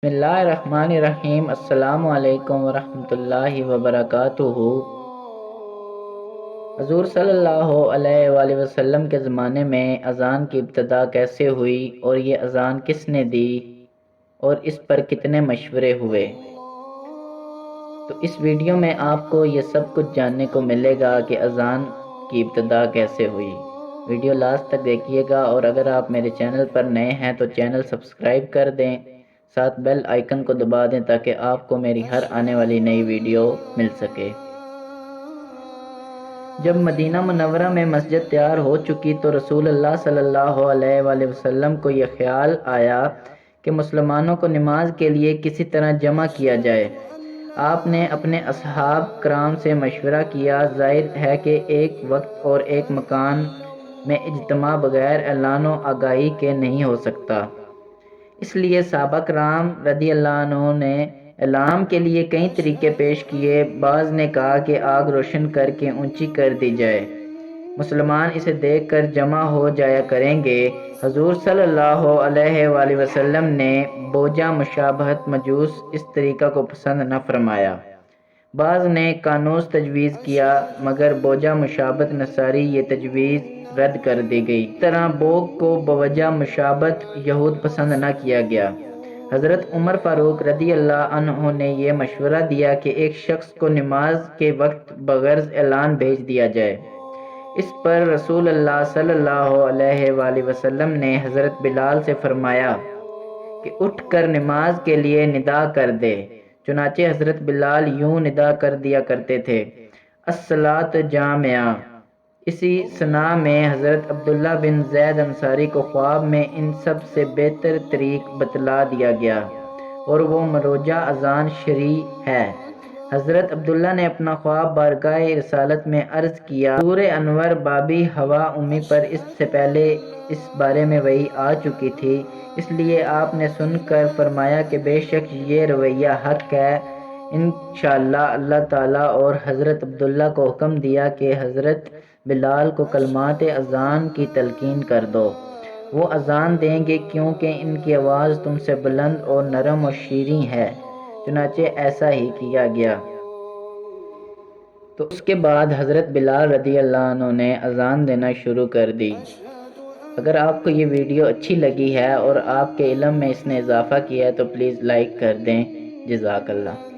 بسم اللہ الرحمن الرحیم۔ السلام علیکم ورحمۃ اللہ وبرکاتہ۔ حضور صلی اللہ علیہ وآلہ وسلم کے زمانے میں اذان کی ابتدا کیسے ہوئی اور یہ اذان کس نے دی اور اس پر کتنے مشورے ہوئے، تو اس ویڈیو میں آپ کو یہ سب کچھ جاننے کو ملے گا کہ اذان کی ابتدا کیسے ہوئی۔ ویڈیو لاسٹ تک دیکھیے گا، اور اگر آپ میرے چینل پر نئے ہیں تو چینل سبسکرائب کر دیں، ساتھ بیل آئیکن کو دبا دیں تاکہ آپ کو میری ہر آنے والی نئی ویڈیو مل سکے۔ جب مدینہ منورہ میں مسجد تیار ہو چکی تو رسول اللہ صلی اللہ علیہ وآلہ وسلم کو یہ خیال آیا کہ مسلمانوں کو نماز کے لیے کسی طرح جمع کیا جائے۔ آپ نے اپنے اصحاب کرام سے مشورہ کیا۔ ظاہر ہے کہ ایک وقت اور ایک مکان میں اجتماع بغیر اعلان و آگاہی کے نہیں ہو سکتا، اس لیے صحابہ کرام رضی اللہ عنہ نے اعلام کے لیے کئی طریقے پیش کیے۔ بعض نے کہا کہ آگ روشن کر کے اونچی کر دی جائے، مسلمان اسے دیکھ کر جمع ہو جایا کریں گے۔ حضور صلی اللہ علیہ وآلہ وسلم نے بوجہ مشابہت مجوس اس طریقہ کو پسند نہ فرمایا۔ بعض نے قانوس تجویز کیا، مگر بوجہ مشابہت نصاری یہ تجویز رد کر دی گئی۔ اس طرح بوگ کو بوجہ مشابہت یہود پسند نہ کیا گیا۔ حضرت عمر فاروق رضی اللہ عنہ نے یہ مشورہ دیا کہ ایک شخص کو نماز کے وقت بغرض اعلان بھیج دیا جائے۔ اس پر رسول اللہ صلی اللہ علیہ وآلہ وسلم نے حضرت بلال سے فرمایا کہ اٹھ کر نماز کے لیے ندا کر دے۔ چنانچہ حضرت بلال یوں ندا کر دیا کرتے تھے: الصلاۃ جامعہ۔ اسی ثنا میں حضرت عبداللہ بن زید انصاری کو خواب میں ان سب سے بہتر طریق بتلا دیا گیا، اور وہ مروجہ اذان شرعی ہے۔ حضرت عبداللہ نے اپنا خواب بارگاہ رسالت میں عرض کیا۔ سورہ انور بابی ہوا امی پر اس سے پہلے اس بارے میں وحی آ چکی تھی، اس لیے آپ نے سن کر فرمایا کہ بے شک یہ رویہ حق ہے انشاءاللہ اللہ تعالیٰ، اور حضرت عبداللہ کو حکم دیا کہ حضرت بلال کو کلمات اذان کی تلقین کر دو، وہ اذان دیں گے کیونکہ ان کی آواز تم سے بلند اور نرم و شیریں ہے۔ چنانچہ ایسا ہی کیا گیا۔ تو اس کے بعد حضرت بلال رضی اللہ عنہ نے اذان دینا شروع کر دی۔ اگر آپ کو یہ ویڈیو اچھی لگی ہے اور آپ کے علم میں اس نے اضافہ کیا ہے تو پلیز لائک کر دیں۔ جزاک اللہ۔